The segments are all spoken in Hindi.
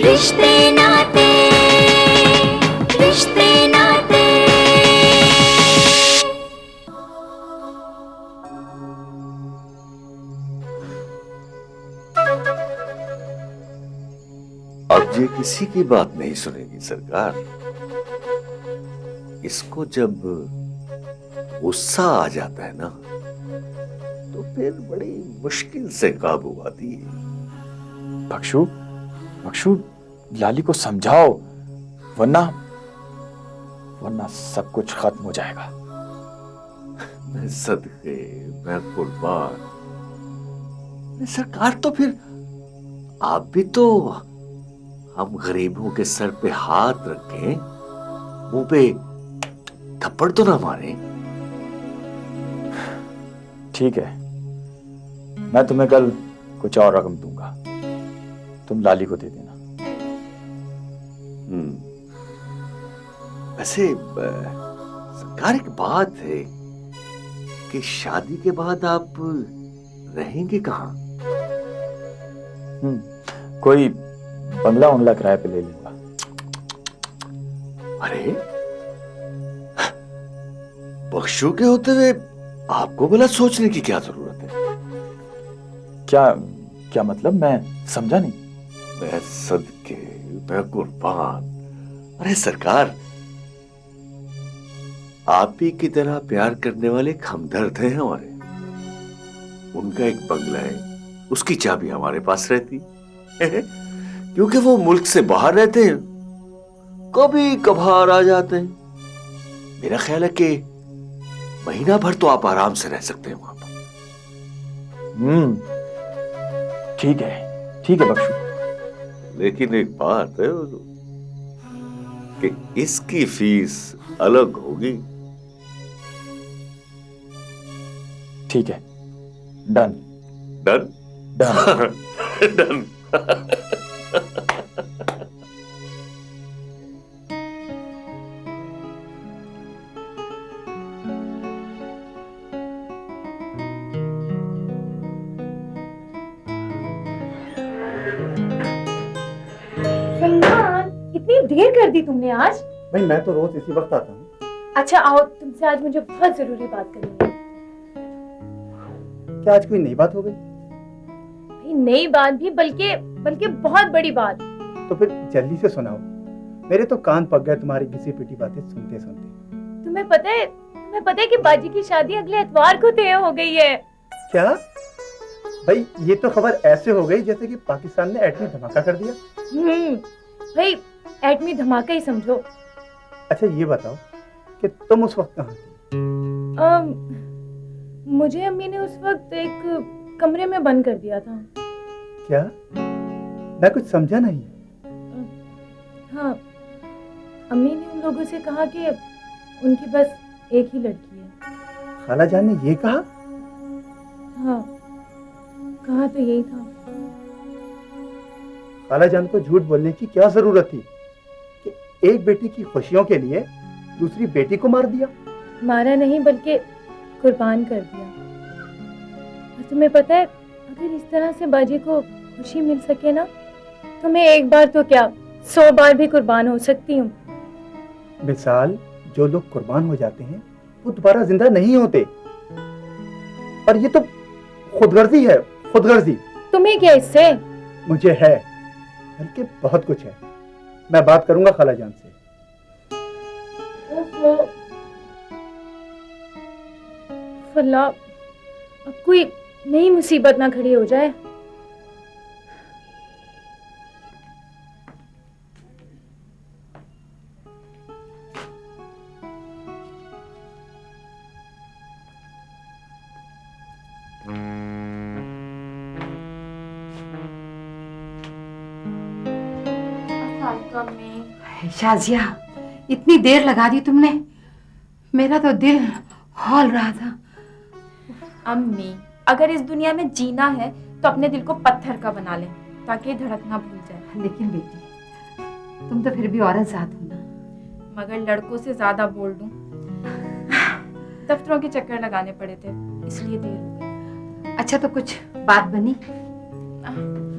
रिश्ते नाते, रिश्ते नाते। अब ये किसी की बात नहीं सुनेगी सरकार। इसको जब गुस्सा आ जाता है ना तो फिर बड़ी मुश्किल से काबू आती है। बख्शू, बख्शू, लाली को समझाओ, वरना वरना सब कुछ खत्म हो जाएगा। मैं सदके, मैं कुर्बान। सरकार तो फिर आप भी तो हम गरीबों के सर पे हाथ रखें, मुंह पे थप्पड़ तो ना मारे। ठीक है, मैं तुम्हें कल कुछ और रकम दूंगा, तुम लाली को दे देना। वैसे सरकार एक बात है कि शादी के बाद आप रहेंगे कहाँ? कोई बंगला उंगला किराए पे ले लूंगा। अरे बख्शू के होते हुए आपको भला सोचने की क्या जरूरत है? क्या क्या मतलब, मैं समझा नहीं। मैं सदके, मैं कुर्बान। अरे सरकार, आप ही की तरह प्यार करने वाले एक हमदर्द हैं हमारे। उनका एक बंगला है, उसकी चाबी हमारे पास रहती क्योंकि वो मुल्क से बाहर रहते हैं, कभी कभार आ जाते हैं। मेरा ख्याल है कि महीना भर तो आप आराम से रह सकते हैं वहां पर। ठीक है बख्शू। लेकिन एक बात है कि इसकी फीस अलग होगी। ठीक है, done done done. Done. Salman, इतनी देर कर दी तुमने आज? भाई मैं तो रोज इसी वक्त आता हूँ। अच्छा आओ, तुमसे आज मुझे बहुत जरूरी बात करनी है। क्या आज कोई नई बात हो गई? भाई नई बात भी, बल्कि बहुत बड़ी बात। तो फिर जल्दी से सुनाओ, मेरे तो कान पक गए तुम्हारी घिसी पिटी बातें सुनते सुनते। तुम्हें पता है कि बाजी की शादी अगले इतवार को तय हो गई है। क्या भाई, ये तो खबर ऐसे हो गई जैसे कि पाकिस्तान ने एटमी धमाका कर दिया। भाई एटमी धमाका ही समझो। अच्छा ये बताओ कि तुम उस वक्त कहाँ थी? मुझे अम्मी ने उस वक्त एक कमरे में बंद कर दिया था। क्या? मैं कुछ समझा नहीं। हाँ, अम्मी ने उन लोगों से कहा कि उनकी बस एक ही लड़की है। खाला जान ने ये कहा? हाँ, कहा तो यही था। खाला जान को झूठ बोलने की क्या जरूरत थी कि एक बेटी की खुशियों के लिए दूसरी बेटी को मार दिया? मारा नहीं बल्कि कुर्बान कर दिया। और तुम्हें पता है, अगर इस तरह से बाजी को खुशी मिल सके ना, तो मैं एक बार तो क्या 100 बार भी कुर्बान हो सकती हूँ। मिसाल, जो लोग कुर्बान हो जाते हैं वो दोबारा जिंदा नहीं होते। और ये तो खुदगर्जी है, खुदगर्जी। तुम्हें क्या इससे? मुझे है, बल्कि बहुत कुछ है। मैं बात करूंगा खाला जान से। फल्ला, अब कोई नई मुसीबत ना खड़ी हो जाए। शाजिया, इतनी देर लगा दी तुमने, मेरा तो दिल हौल रहा था। अम्मी, अगर इस दुनिया में जीना है तो अपने दिल को पत्थर का बना ले ताकि धड़कना भूल जाए। लेकिन बेटी, तुम तो फिर भी औरत जात हो ना। मगर लड़कों से ज्यादा बोल दूं, दफ्तरों के चक्कर लगाने पड़े थे, इसलिए देर हो गई। अच्छा तो कुछ बात बनी?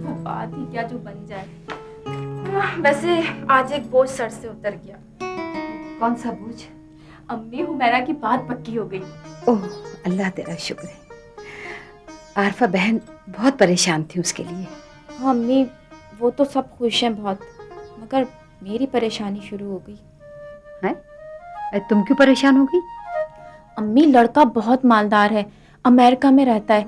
वो बात ही क्या जो बन जाए। वैसे आज एक बोझ सर से उतर गया। कौन सा बोझ? अम्मी, हुमैरा की बात पक्की हो गई। ओह, अल्लाह तेरा शुक्र है। आरफा बहन बहुत परेशान थी उसके लिए। हाँ अम्मी, वो तो सब खुश हैं बहुत, मगर मेरी परेशानी शुरू हो गई। हैं? तुम क्यों परेशान हो गई? अम्मी, लड़का बहुत मालदार है, अमेरिका में रहता है।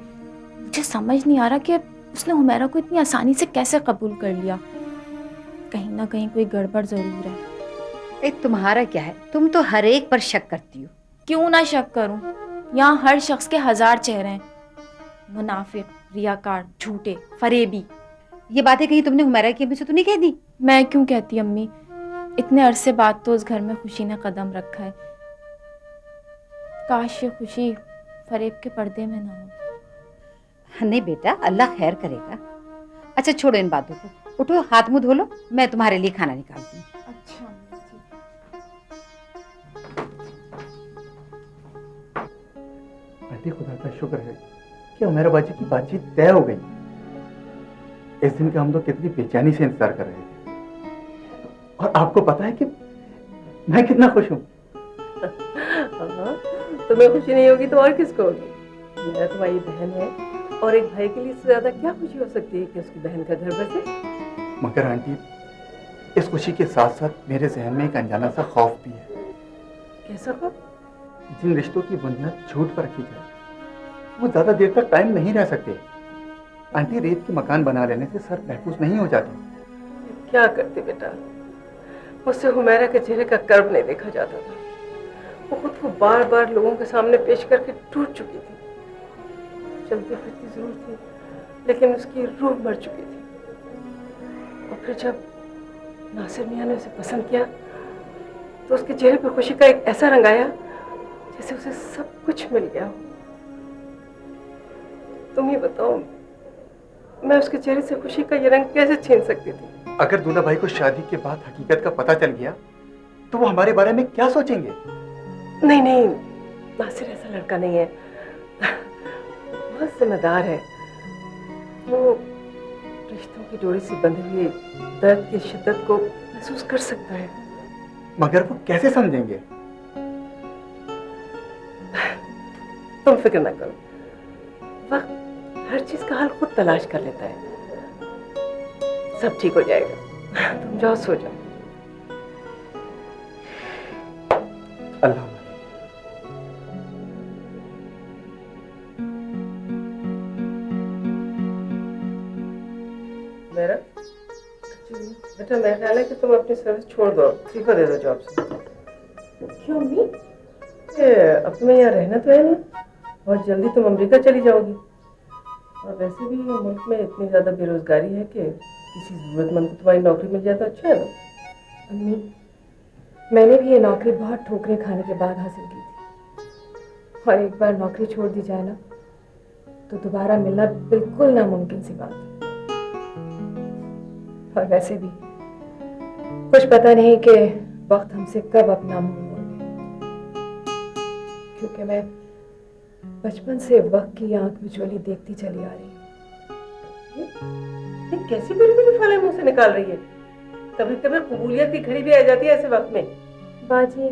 मुझे समझ नहीं आ रहा कि उसने हुमैरा को इतनी आसानी से कैसे कबूल कर लिया। कहीं ना कहीं कोई गड़बड़ जरूर है। तुम्हारा क्या है, तुम तो हर एक पर शक करती हो। क्यों ना शक करूं? यहाँ हर शख्स के 1000 चेहरे हैं। मुनाफिक, रियाकार, झूठे, फरेबी। ये बातें कहीं तुमने हुमैरा की अम्मी से तो नहीं कह दी? मैं क्यों कहती अम्मी, इतने अरसे बाद तो उस घर में खुशी ने कदम रखा है। काश ये खुशी फरेब के पर्दे में ना हो। नहीं बेटा, अल्लाह खैर करेगा। अच्छा छोड़ो इन बातों को, उठो हाथ मुंह धो लो, मैं तुम्हारे लिए खाना निकालती हूँ। अच्छा अम्मी, ठीक है। आंटी, खुदा का शुक्र है कि हुमैरा बाजी की बातचीत तय हो गई। इस दिन का हम लोग कितनी बेचैनी से इंतजार कर रहे थे, और आपको पता है कि मैं कितना खुश हूँ। तुम्हें खुशी नहीं होगी तो और किसको होगी? मेरा तुम्हारी बहन है, और एक भाई के लिए इससे ज्यादा क्या खुशी हो सकती है कि उसकी बहन का घर बसे। मगर आंटी, इस खुशी के साथ साथ मेरे जहन में एक अनजाना सा खौफ भी है। कैसा खौफ? जिन रिश्तों की बुनियाद झूठ पर रखी जाए वो ज्यादा देर तक कायम नहीं रह सकते। आंटी, रेत के मकान बना लेने से सर महफूज नहीं हो जाता। क्या करते बेटा, मुझसे हुमैरा के चेहरे का कर्व नहीं देखा जाता था। वो खुद को बार बार लोगों के सामने पेश करके टूट चुकी थी। चलती फिरती जरूर थी, लेकिन उसकी रूह मर चुकी थी। और फिर जब नासिर मियां ने उसे पसंद किया तो उसके चेहरे पर खुशी का एक ऐसा रंग आया जैसे उसे सब कुछ मिल गया हो। तुम ही बताओ, मैं उसके चेहरे से खुशी का ये रंग कैसे छीन सकती थी? अगर दूल्हा भाई को शादी के बाद हकीकत का पता चल गया तो वो हमारे बारे में क्या सोचेंगे? नहीं नहीं, नासिर ऐसा लड़का नहीं है, बहुत जिम्मेदार है। वो रिश्तों की डोरी से बंधे हुए दर्द की शिद्दत को महसूस कर सकता है। मगर वो कैसे समझेंगे? तुम फिक्र ना करो, वक्त हर चीज का हल खुद तलाश कर लेता है। सब ठीक हो जाएगा, तुम जाओ सो जाओ। अल्लाह। मेरा बेटा, मेरा ख्याल है कि तुम अपनी सर्विस छोड़ दो, इस्तीफा दे दो जॉब से। क्यों अम्मी? अब तुम्हें यहाँ रहना तो है नहीं, बहुत जल्दी तुम अमेरिका चली जाओगी। और वैसे भी मुल्क में इतनी ज्यादा बेरोजगारी है कि किसी जरूरतमंद को तुम्हारी नौकरी मिल जाए तो अच्छा है ना। अम्मी, मैंने भी ये नौकरी बहुत ठोकरें खाने के बाद हासिल की थी, और एक बार नौकरी छोड़ दी जाए ना तो दोबारा मिलना बिल्कुल नामुमकिन सी बात है। और वैसे भी कुछ पता नहीं कि वक्त हमसे कब अपना मुंह मोड़ ले, क्योंकि मैं बचपन से वक्त की आंख बिचौली देखती चली आ रही हूँ। ये कैसी बुरी बुरी फाले मुंह से निकाल रही है? कभी कभी कबूलियत की घड़ी भी आ जाती है ऐसे वक्त में। बाजी,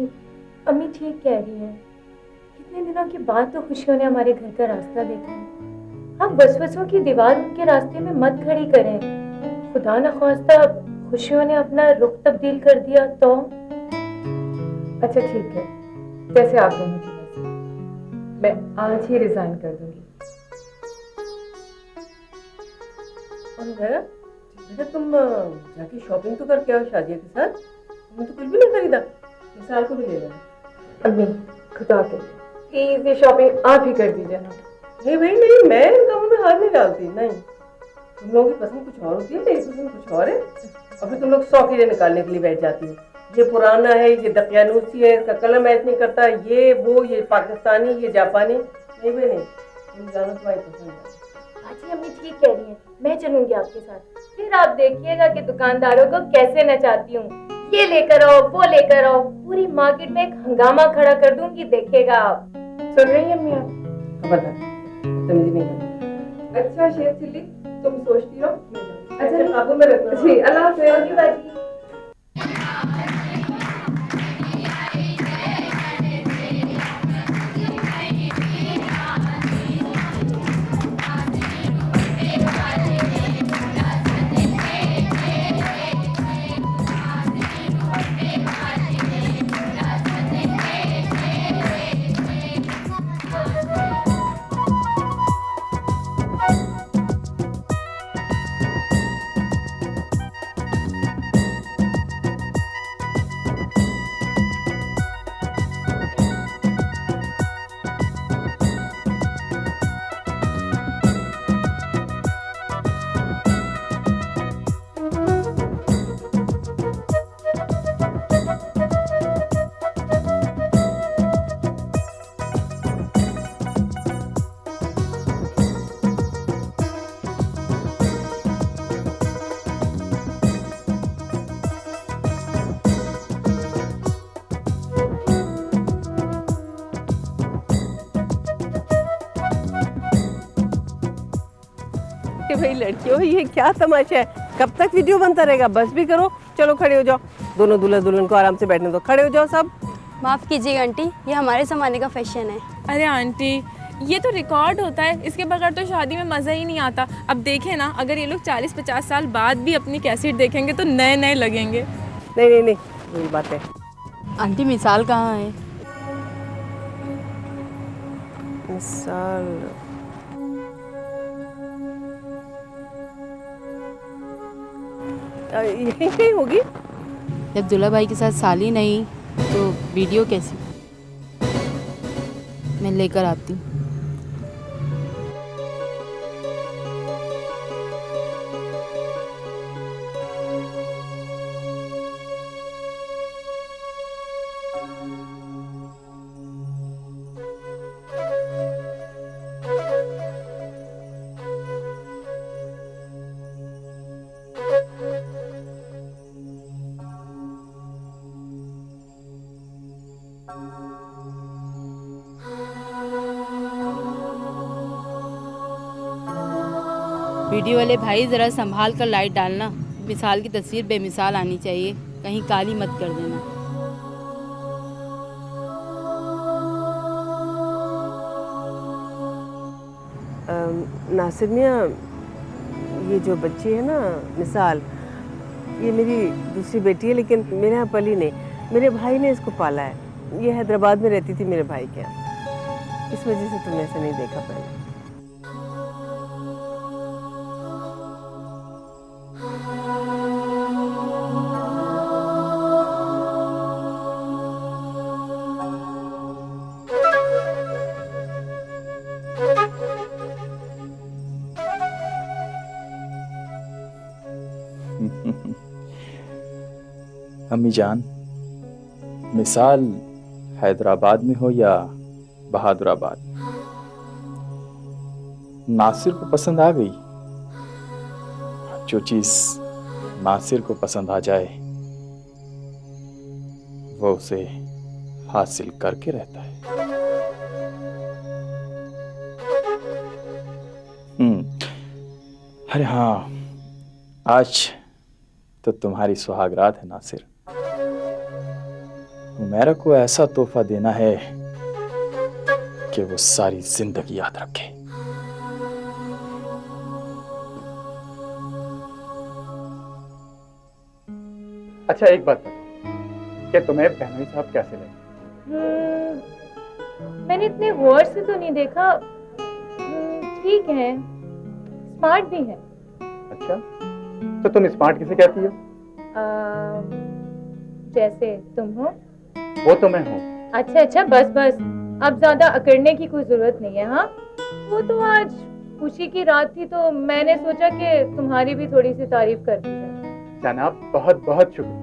अम्मी ठीक कह रही है। कितने दिनों के बाद तो खुशियों ने हमारे घर का रास्ता देखा है। हम वसवसों की दीवार उनके रास्ते में मत खड़ी करें। खुदा न ख्वास्ता खुशियों ने अपना रुख तब्दील कर दिया तो। अच्छा ठीक है, जैसे आप दोनों की मर्जी, मैं आज ही रिजाइन कर दूंगी। और बेटा, तुम जाके शॉपिंग तो करके आओ शादी के साथ। तुमने तो कुछ भी नहीं खरीदा, इस साल को भी ले लेना। अम्मी, खुदा के प्लीज ये शॉपिंग आप ही कर दीजिए ना। नहीं भाई नहीं, मैं इन कामों में हाथ नहीं डालती। नहीं, तुम लोगों की पसंद कुछ और होती है, मेरी पसंद कुछ और है। और फिर तुम लोग 100 चीजें निकालने के लिए बैठ जाती हो। ये पुराना है, ये दकियानूसी है, इसका कलर मैच नहीं करता, ये वो, ये पाकिस्तानी, ये जापानी। नहीं भाई नहीं, तुम जानो तुम्हारी पसंद है। बाजी, अम्मी ठीक कह रही हैं, मैं चलूंगी आपके साथ। फिर आप देखिएगा कि दुकानदारों को कैसे नचाती हूँ। ये लेकर आओ, वो लेकर आओ, पूरी मार्केट में एक हंगामा खड़ा कर दूंगी, देखिएगा आप। सुन रही हैं अम्मी आप? खबरदार, बदतमीजी नहीं करनी। अच्छा शेर चिल्ली, तुम सोचती रहो, मैं जाऊँ। अच्छा काबू में रखना। जी अल्लाह हाफिज। कि भाई लड़कियों ये क्या तमाशा है, कब तक वीडियो बनता रहेगा? बस भी करो, चलो खड़े हो जाओ। दोनों दूल्हा दुल्हन को आराम से बैठने दो, खड़े हो जाओ सब। माफ़ कीजिएगा आंटी, ये हमारे ज़माने का फैशन है। अरे आंटी, ये तो रिकॉर्ड होता है, इसके बगैर तो शादी में मज़ा ही नहीं आता। अब देखें ना, अगर ये लोग 40-50 साल बाद भी अपनी कैसेट देखेंगे तो नए नए लगेंगे। नहीं नहीं नहीं, वही बात है। आंटी मिसाल कहाँ है? मिसाल यही कहीं होगी। जब दूल्हा भाई के साथ साली नहीं तो वीडियो कैसी? मैं लेकर आती हूँ। वीडियो वाले भाई ज़रा संभाल कर लाइट डालना। मिसाल की तस्वीर बेमिसाल आनी चाहिए, कहीं काली मत कर देना। नासिर मियाँ, ये जो बच्ची है ना मिसाल, ये मेरी दूसरी बेटी है, लेकिन मेरे यहाँ पली नहीं, मेरे भाई ने इसको पाला है। ये हैदराबाद में रहती थी मेरे भाई के यहाँ, इस वजह से तुमने ऐसा नहीं देखा पहले। अम्मी जान, मिसाल हैदराबाद में हो या बहादुराबाद, नासिर को पसंद आ गई। जो चीज नासिर को पसंद आ जाए वो उसे हासिल करके रहता है। अरे हाँ, आज तो तुम्हारी सुहागरात है नासिर। उमैरा को ऐसा तोहफा देना है कि वो सारी जिंदगी याद रखे। अच्छा एक बात बताओ कि तुम्हें बहनोई साहब कैसे लगे? मैंने इतने गौर से तो नहीं देखा। ठीक है, स्मार्ट भी है। अच्छा, तो तुम स्मार्ट किसे कहती हो? जैसे तुम हो। वो तो मैं हूँ। अच्छा अच्छा, बस बस, अब ज्यादा अकड़ने की कोई जरूरत नहीं है। हाँ, वो तो आज खुशी की रात थी तो मैंने सोचा कि तुम्हारी भी थोड़ी सी तारीफ कर दी जाए। जनाब, बहुत बहुत शुक्रिया।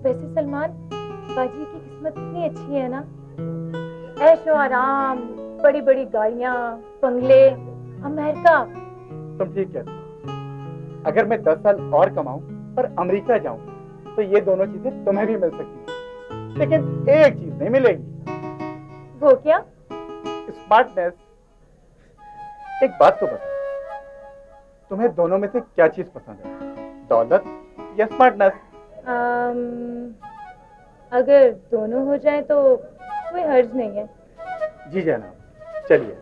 वैसे सलमान, बाजी की किस्मत कितनी अच्छी है ना। ऐशो आराम, बड़ी बड़ी गाड़ियाँ, बंगले, अमेरिका। तुम ठीक कहती हो। अगर मैं 10 साल और कमाऊं और अमेरिका जाऊं तो ये दोनों चीजें तुम्हें भी मिल सकती हैं, लेकिन एक चीज नहीं मिलेगी। वो क्या? स्मार्टनेस। एक बात तो बताओ, तुम्हें दोनों में से क्या चीज पसंद है? दौलत या स्मार्टनेस? अगर दोनों हो जाए तो कोई हर्ज नहीं है। जी जनाब, चलिए।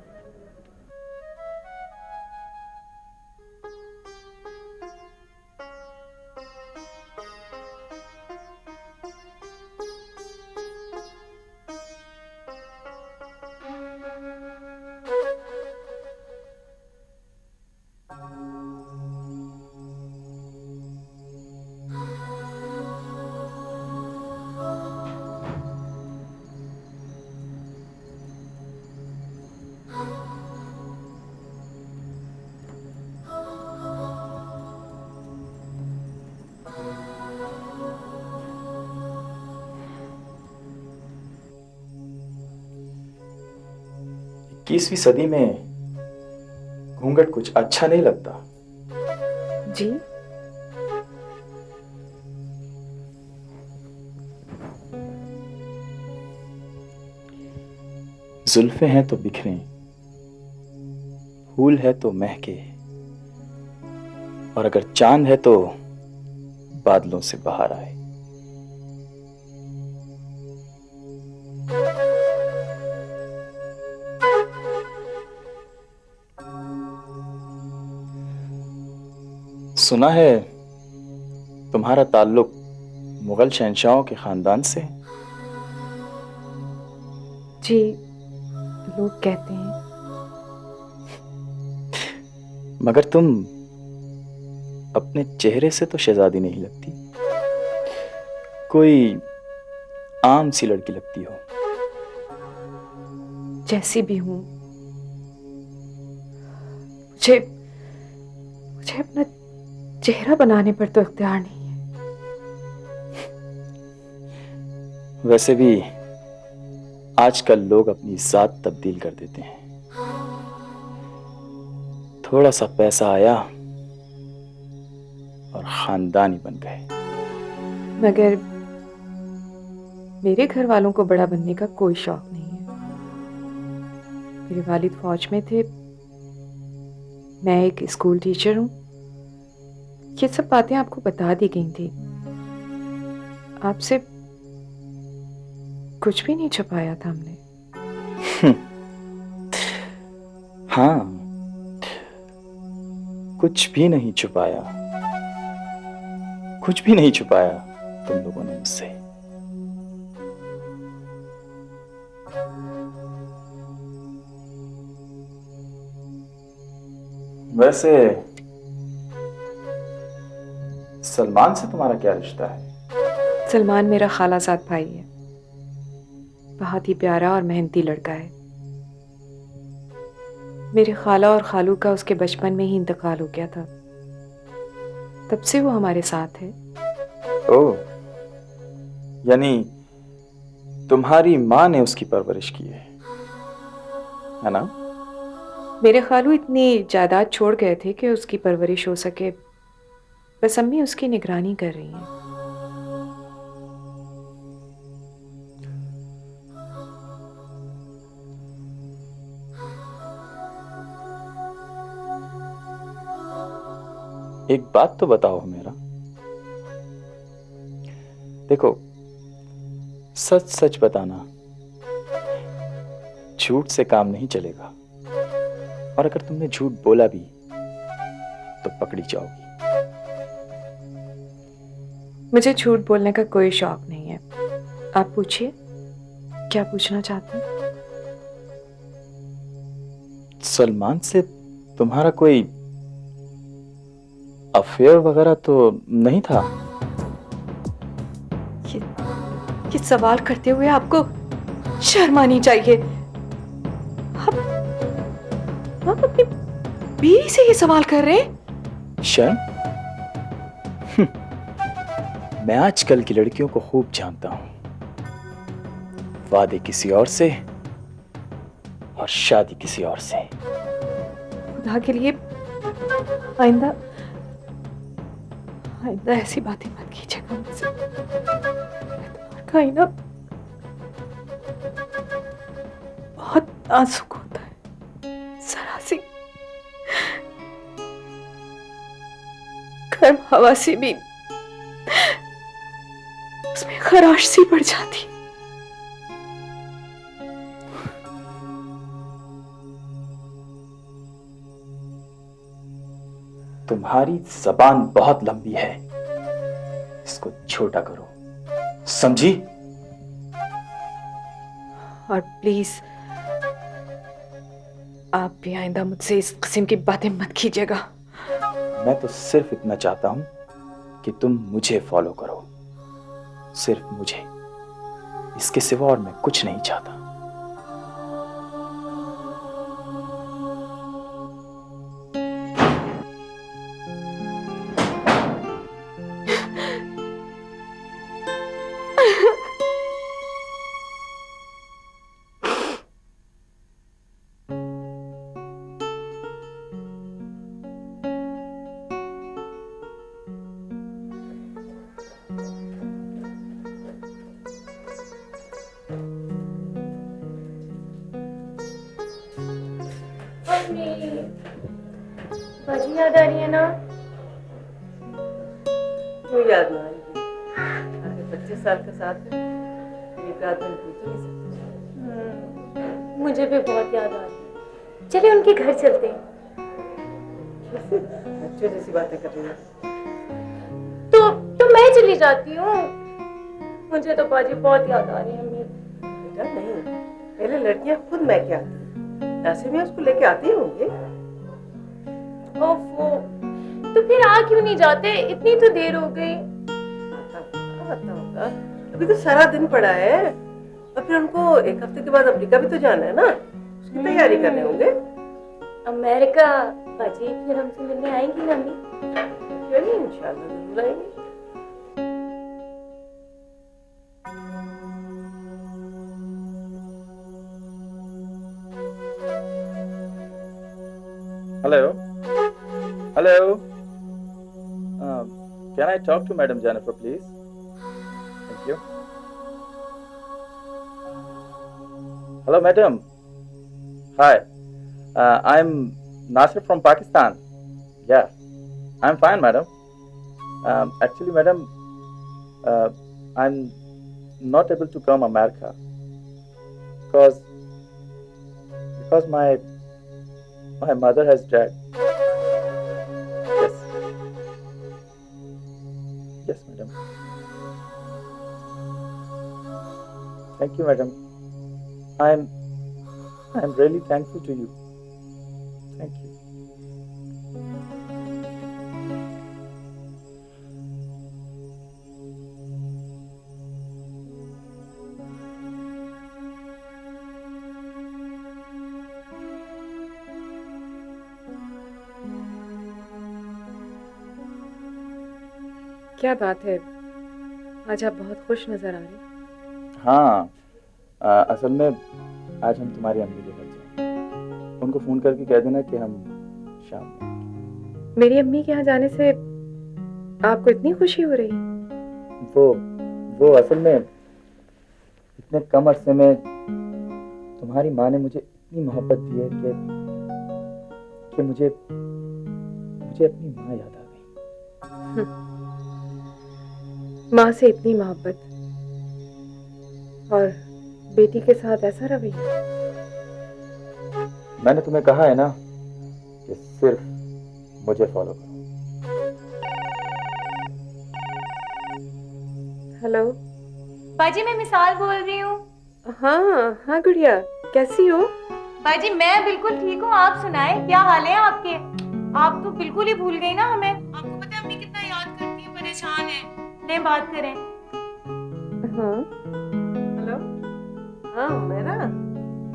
इक्कीसवीं सदी में घूंघट कुछ अच्छा नहीं लगता। जी जुल्फे हैं तो बिखरे, फूल है तो महके, और अगर चांद है तो बादलों से बाहर आए। सुना है तुम्हारा ताल्लुक मुगल शहंशाहों के खानदान से है। जी, लोग कहते हैं। मगर तुम अपने चेहरे से तो शहजादी नहीं लगती, कोई आम सी लड़की लगती हो। जैसी भी हूं, मुझे मुझे अपना चेहरा बनाने पर तो इख्तियार नहीं है। वैसे भी आजकल लोग अपनी जात तब्दील कर देते हैं। थोड़ा सा पैसा आया और खानदानी बन गए। मगर मेरे घर वालों को बड़ा बनने का कोई शौक नहीं है। मेरे वालिद फौज में थे, मैं एक स्कूल टीचर हूं। ये सब बातें आपको बता दी गई थी। आपसे कुछ भी नहीं छुपाया था हमने। हाँ, कुछ भी नहीं छुपाया, कुछ भी नहीं छुपाया तुम लोगों ने मुझसे। वैसे सलमान से तुम्हारा क्या रिश्ता है? सलमान मेरा खालाजाद भाई है। बहुत ही प्यारा और मेहनती लड़का है। मेरे खाला और खालू का उसके बचपन में ही इंतकाल हो गया था, तब से वो हमारे साथ है। ओह, यानी तुम्हारी माँ ने उसकी परवरिश की है ना? मेरे खालू इतनी जायदाद छोड़ गए थे कि उसकी परवरिश हो सके, बस अम्मी उसकी निगरानी कर रही हैं। एक बात तो बताओ मेरा, देखो सच सच बताना, झूठ से काम नहीं चलेगा, और अगर तुमने झूठ बोला भी तो पकड़ी जाओगी। मुझे झूठ बोलने का कोई शौक नहीं है। आप पूछिए, क्या पूछना चाहते हैं? सलमान से तुम्हारा कोई अफेयर वगैरह तो नहीं था? ये सवाल करते हुए आपको शर्म आनी चाहिए। आप अपनी बीवी से ये सवाल कर रहे हैं? शर्म? मैं आजकल की लड़कियों को खूब जानता हूं। वादे किसी और से और शादी किसी और से। खुदा के लिए आइंदा आइंदा ऐसी बातें मत कीजिएगा मुझसे। तुम्हारा आईना बहुत नाजुक होता है, जरा सी गर्म हवा से भी उसमें खराश सी पड़ जाती। तुम्हारी जबान बहुत लंबी है, इसको छोटा करो, समझी? और प्लीज आप भी आइंदा मुझसे इस किस्म की बातें मत कीजिएगा। मैं तो सिर्फ इतना चाहता हूं कि तुम मुझे फॉलो करो, सिर्फ मुझे, इसके सिवा और मैं कुछ नहीं चाहता। बाजी याद आ रही है ना? क्यों याद ना आएगी? आगे 25 साल का साथ है, एक रात में भूल तो नहीं सकती। मुझे भी बहुत याद आ रही है। चलिए उनके घर चलते हैं। बच्चों जैसी बातें कर रही है। तो मैं चली जाती हूँ। मुझे तो बाजी बहुत याद आ रही है अम्मी। बेटा नहीं, पहले लड़कियां खुद मैके आती, ऐसे में उसको लेके आती होंगे। ओफो, तो फिर आ क्यों नहीं जाते? इतनी तो देर हो गई। आता होगा, अभी तो सारा दिन पड़ा है, और फिर उनको एक हफ्ते के बाद अमेरिका भी तो जाना है ना, उसकी तैयारी करने होंगे। अमेरिका? बाजी फिर हमसे मिलने आएंगी ना अम्मी? क्यों नहीं, इंशाल्लाह जरूर आएंगे। Hello. Hello. Can I talk to Madam Jennifer, please? Thank you. Hello, Madam. Hi. I'm Nasir from Pakistan. Yeah, I'm fine, Madam. Actually, Madam, I'm not able to come America because my mother has died. Yes. Yes, madam. Thank you, madam. I'm really thankful to you. Thank you. क्या बात है, आज आप बहुत खुश नजर आ रहे। हाँ, असल में आज हम तुम्हारी अम्मी के घर जाएंगे। उनको फोन करके कह देना कि हम शाम में। मेरी अम्मी के यहाँ जाने से आपको इतनी खुशी हो रही? वो असल में इतने कम अरसे में तुम्हारी माँ ने मुझे इतनी मोहब्बत दी है कि मुझे अपनी माँ याद आ गई। माँ से इतनी मोहब्बत और बेटी के साथ ऐसा रवैया। मैंने तुम्हें कहा है ना कि सिर्फ मुझे फॉलो करो। हेलो बाजी, मैं मिसाल बोल रही हूँ। हाँ हाँ गुड़िया, कैसी हो? बाजी मैं बिल्कुल ठीक हूँ, आप सुनाए क्या हाल है आपके? आप तो बिल्कुल ही भूल गई ना हमें। आपको पता है अम्मी कितना याद करती है, परेशान है। ले बात करें। हाँ हेलो, हाँ मेरा।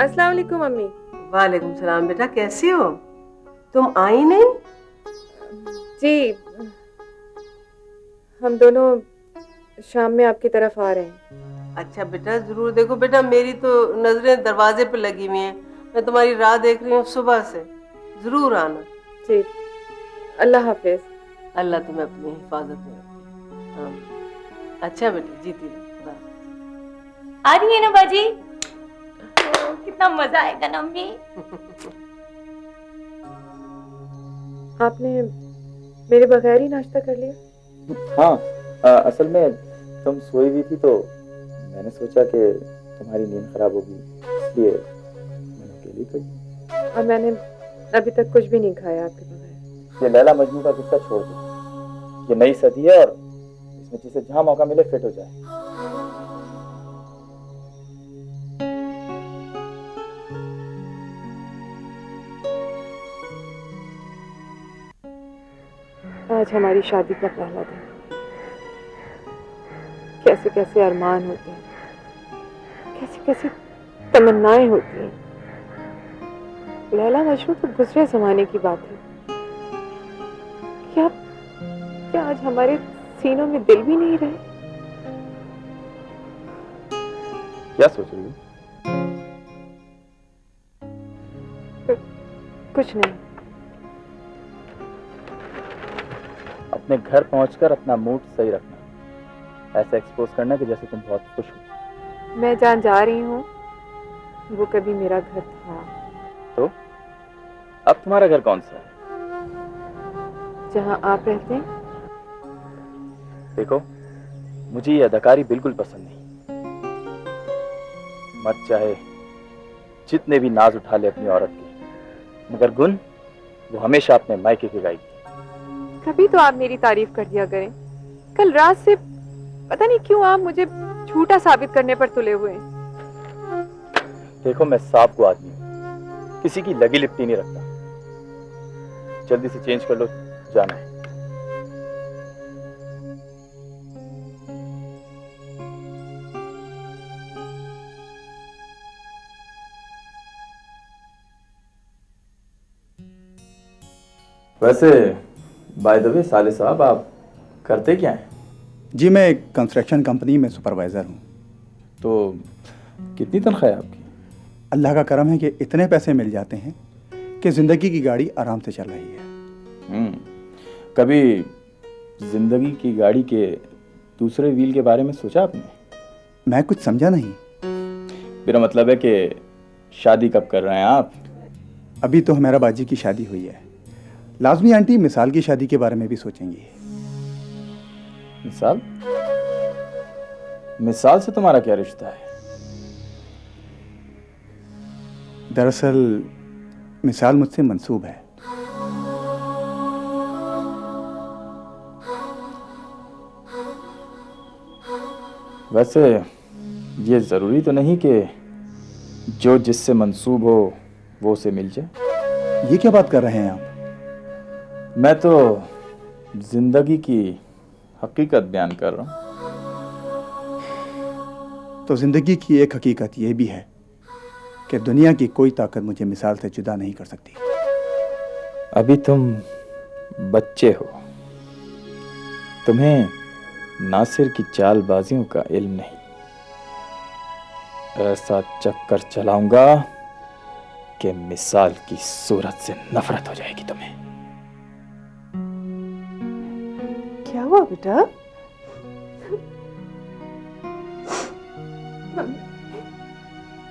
अस्सलाम वालेकुम अम्मी। वालेकुम सलाम बेटा, कैसी हो? तुम आई नहीं? जी, हम दोनों शाम में आपकी तरफ आ रहे हैं। अच्छा बेटा, जरूर देखो बेटा, मेरी तो नजरें दरवाजे पे लगी हुई हैं, मैं तुम्हारी राह देख रही हूँ सुबह से। जरूर आना। जी, अल्लाह हाफिज। अल्लाह तुम्हें अपनी हिफाजत में रखे। हाँ। अच्छा बेटा, जीती रहो। आ रही है ना बाजी? कितना मजा आएगा ना अम्मी। आपने मेरे बगैर ही नाश्ता कर लिया? हाँ, असल में तुम सोई हुई थी तो मैंने सोचा कि तुम्हारी नींद खराब होगी, इसलिए मैंने अकेली कर ली। और मैंने अभी तक कुछ भी नहीं खाया आपके बगैर। ये लैला मजनू का किस्सा छोड़ दो, ये नई सदी है और इसमें जिसे जहां मौका मिले फिट हो जाए। आज हमारी शादी का पहला दिन। कैसे कैसे अरमान होते हैं, कैसी कैसी तमन्नाएं होती हैं। लैला मजनू तो गुजरे जमाने की बात है। क्या क्या आज हमारे सीनों में दिल भी नहीं रहे? क्या सोच रही हो? कुछ नहीं। अपने घर पहुंचकर अपना मूड सही रखना, ऐसा एक्सपोज करना कि जैसे तुम बहुत खुश हो। मैं जहाँ जा रही हूँ वो कभी मेरा घर था। तो अब तुम्हारा घर कौन सा है? जहाँ आप रहते हैं। देखो, मुझे ये अदाकारी बिल्कुल पसंद नहीं। मर्द चाहे जितने भी नाज उठा ले अपनी औरत के, मगर गुण वो हमेशा अपने मायके के गायेगी। कभी तो आप मेरी तारीफ कर दिया करें। कल रात से पता नहीं क्यों आप मुझे झूठा साबित करने पर तुले हुए हैं। देखो, मैं साफ को आदमी हूं, किसी की लगी लिपटी नहीं रखता। जल्दी से चेंज कर लो, जाना है। वैसे बाय द वे साले साहब, आप करते क्या हैं? जी, मैं एक कंस्ट्रक्शन कंपनी में सुपरवाइज़र हूँ। तो कितनी तनख्वाह है आपकी? अल्लाह का करम है कि इतने पैसे मिल जाते हैं कि ज़िंदगी की गाड़ी आराम से चल रही है। कभी जिंदगी की गाड़ी के दूसरे व्हील के बारे में सोचा आपने? मैं कुछ समझा नहीं। मेरा मतलब है कि शादी कब कर रहे हैं आप? अभी तो हमारा बाजी की शादी हुई है। लाजमी आंटी मिसाल की शादी के बारे में भी सोचेंगी। मिसाल? मिसाल से तुम्हारा क्या रिश्ता है? दरअसल मिसाल मुझसे मंसूब है। वैसे ये जरूरी तो नहीं कि जो जिससे मंसूब हो वो उसे मिल जाए। ये क्या बात कर रहे हैं आप? मैं तो जिंदगी की हकीकत बयान कर रहा हूं। तो जिंदगी की एक हकीकत यह भी है कि दुनिया की कोई ताकत मुझे मिसाल से जुदा नहीं कर सकती। अभी तुम बच्चे हो, तुम्हें नासिर की चालबाजियों का इल्म नहीं। ऐसा चक्कर चलाऊंगा कि मिसाल की सूरत से नफरत हो जाएगी तुम्हें। क्या हुआ बेटा?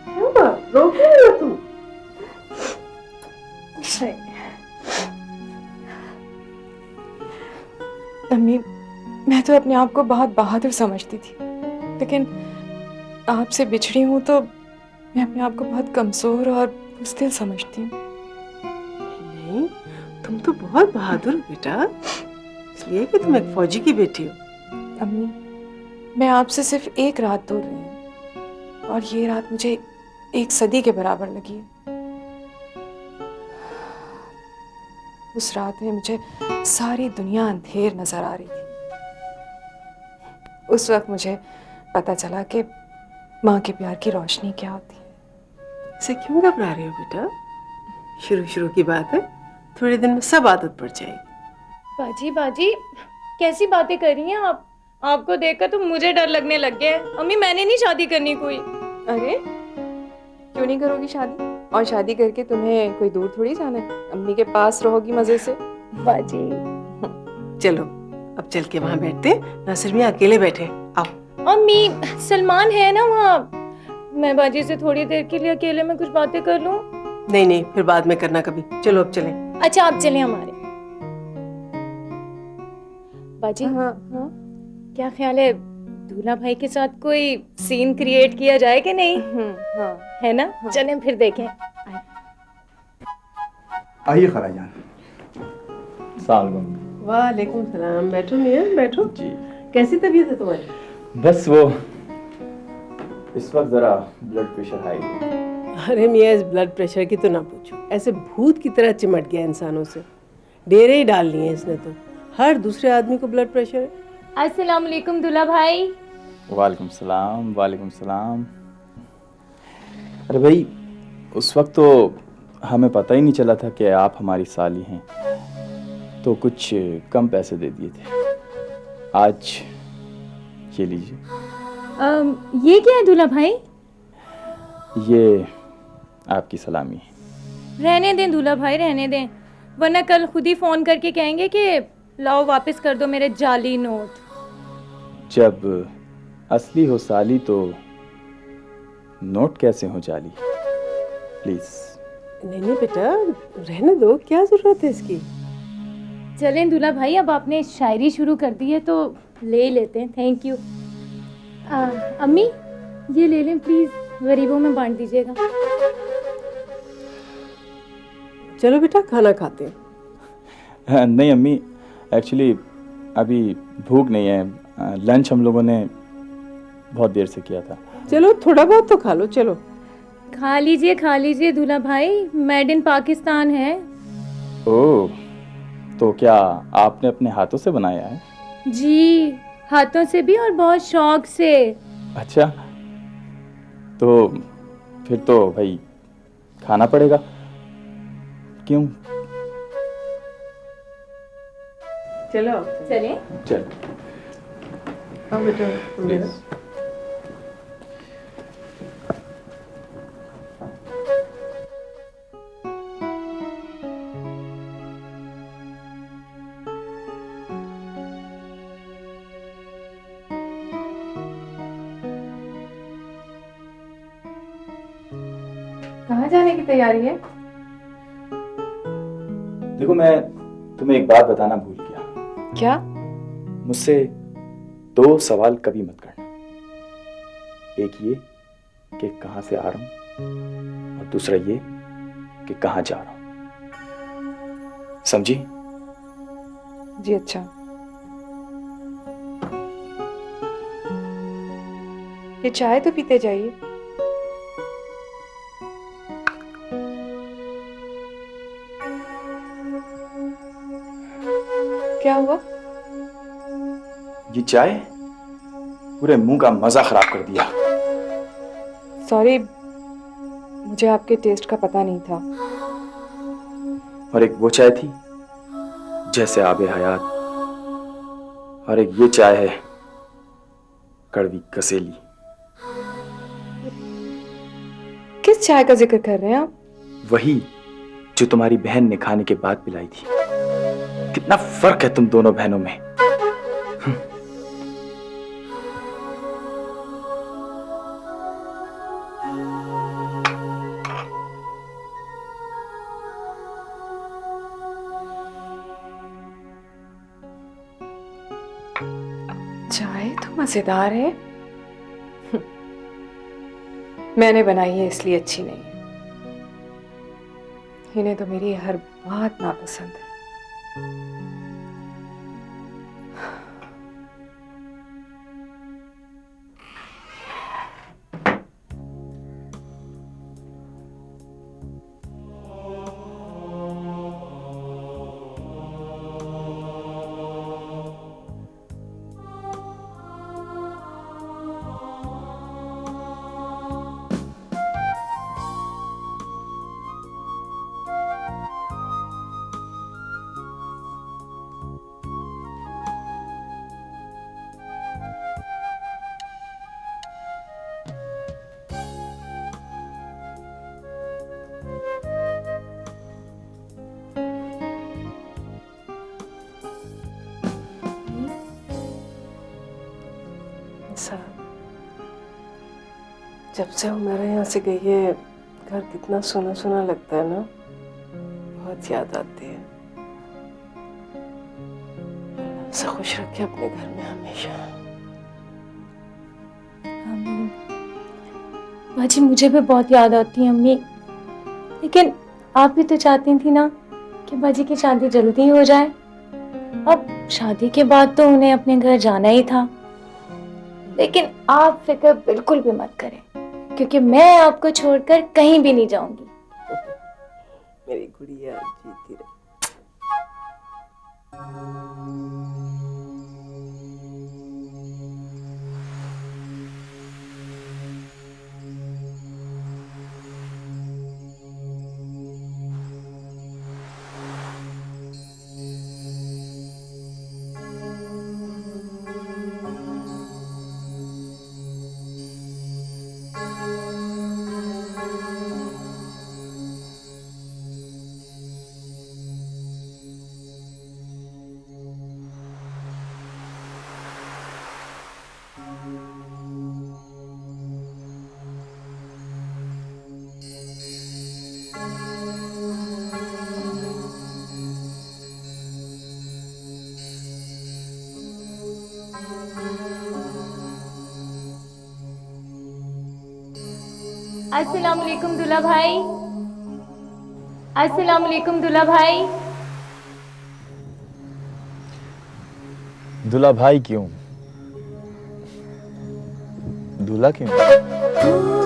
क्या हुआ? रो क्यों रही हो तुम? अम्मी, मैं तो अपने आप को बहुत बहादुर समझती थी, लेकिन आपसे बिछड़ी हूँ तो मैं अपने आप को बहुत कमजोर और बुज़दिल समझती हूँ। नहीं, तुम तो बहुत बहादुर हो बेटा, इसलिए कि तुम एक फौजी की बेटी हो। अम्मी, मैं आपसे सिर्फ एक रात दूर रही हूँ और ये रात मुझे एक सदी के बराबर लगी है। उस रात में मुझे सारी दुनिया अंधेर नजर आ रही थी। उस वक्त मुझे पता चला कि माँ के प्यार की रोशनी क्या होती है। इसे क्यों घबरा रहे हो बेटा? शुरू शुरू की बात है, थोड़े दिन में सब आदत पड़ जाएगी। बाजी बाजी, कैसी बातें कर रही हैं आप? आपको देखकर तो मुझे डर लगने लग गया है। अम्मी, मैंने नहीं शादी करनी कोई। अरे क्यों नहीं करोगी शादी? और शादी करके तुम्हें कोई दूर थोड़ी जाना है, अम्मी के पास रहोगी मजे से। बाजी चलो अब चल के वहाँ बैठते, नासिर मियाँ अकेले बैठे। आओ। अम्मी, सलमान है ना वहाँ, मैं बाजी से थोड़ी देर के लिए अकेले में कुछ बातें कर लूं? नहीं नहीं, फिर बाद में करना कभी। चलो अब चलें। अच्छा आप चलें हमारे। बाजी हाँ हाँ क्या ख्याल है, दूल्हा भाई के साथ कोई सीन क्रिएट किया जाए कि नहीं? हाँ है ना? चलें फिर देखें। आइए खराजान। वालेकुम सलाम। बैठो मियाँ, बैठो। जी। कैसी तबीयत है तुम्हारी? बस वो इस वक्त जरा ब्लड प्रेशर हाई है। अरे मियाँ, इस ब्लड प्रेशर की तो ना पूछो, ऐसे भूत की तरह चिमट गया इंसानों से। डेरे ही डाल लिए इसने तो। हर दूसरे आदमी को ब्लड प्रेशर है। अस्सलाम वालेकुम दूल्हा भाई। वालेकुम सलाम, वालेकुम सलाम। अरे भाई, उस वक्त तो हमें पता ही नहीं चला था कि आप हमारी साली हैं, तो कुछ कम पैसे दे दिए थे। आज ये लीजिए। ये क्या है दूल्हा भाई? ये आपकी सलामी है। रहने दें दूल्हा भाई, रहने दें, वरना कल खुद ही फोन करके कहेंगे कि लाओ वापस कर दो मेरे जाली नोट। जब असली हो साली तो नोट कैसे हो जाली? प्लीज। नहीं बेटा, रहने दो, क्या जरूरत है इसकी। चलें दूल्हा भाई, अब आपने शायरी शुरू कर दी है तो ले लेते हैं। Thank you. अम्मी ये ले लें प्लीज, गरीबों में बांट दीजिएगा। चलो बेटा, खाना खाते हैं। नहीं अम्मी, एक्चुअली अभी भूख नहीं है। लंच हम लोगों ने बहुत देर से किया था। चलो थोड़ा बहुत तो खा लो, चलो। खा लीजिए दूल्हा भाई, मेड इन पाकिस्तान है। ओह, तो क्या आपने अपने हाथों से बनाया है? जी, हाथों से भी और बहुत शौक से। अच्छा, तो फिर तो भाई खाना पड़ेगा। क्यों? चलो चलें। चल। हाँ बेटा, तुम मेरा। कहाँ जाने की तैयारी है? देखो, मैं तुम्हें एक बात बताना भूल गया। क्या? मुझसे 2 सवाल कभी मत करना। एक ये कि कहां से आ रहा हूं, और दूसरा ये कि कहां जा रहा हूं। समझी? जी अच्छा। ये चाय तो पीते जाइए। क्या हुआ? ये चाय पूरे मुंह का मजा खराब कर दिया। सॉरी, मुझे आपके टेस्ट का पता नहीं था। और एक वो चाय थी जैसे आबे हयात, और एक ये चाय है कड़वी कसेली। किस चाय का जिक्र कर रहे हैं आप? वही जो तुम्हारी बहन ने खाने के बाद पिलाई थी। कितना फर्क है तुम दोनों बहनों में। चाय तो मजेदार है। मैंने बनाई है इसलिए अच्छी नहीं है। इन्हें तो मेरी हर बात नापसंद है। जब से हमारे यहाँ से गई है, घर कितना सुना सुना लगता है ना। बहुत याद आती है। ऐसा खुश रखे अपने घर में हमेशा। आमीन। बाजी मुझे भी बहुत याद आती है अम्मी, लेकिन आप भी तो चाहती थी ना कि बाजी की शादी जल्दी हो जाए। अब शादी के बाद तो उन्हें अपने घर जाना ही था, लेकिन आप फिक्र बिल्कुल भी मत करें, क्योंकि मैं आपको छोड़कर कहीं भी नहीं जाऊंगी। मेरी गुड़िया जीती रहे। अस्सलाम वालेकुम दूल्हा भाई। अस्सलाम वालेकुम दूल्हा भाई। दूल्हा भाई क्यों? दूल्हा क्यों?